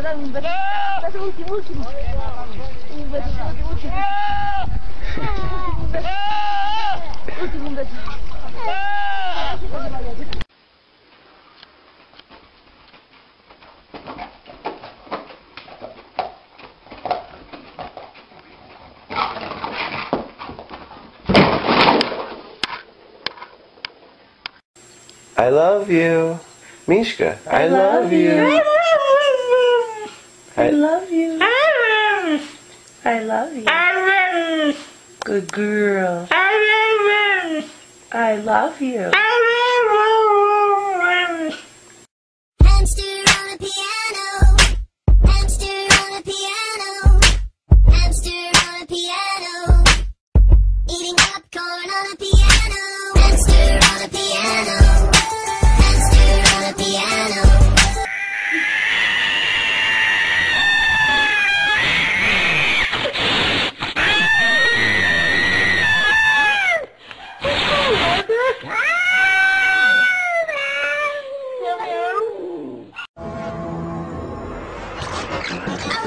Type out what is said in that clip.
dai un bel... Date ultimo. Un bel... Ultimo un bel... I love you. Mishka, I love you. I love you. I love you. Good girl. I love you. Hamster on the piano. Hamster on the piano. Hamster on the piano. Eating popcorn on the piano. Hamster on the piano. Hamster on the piano. I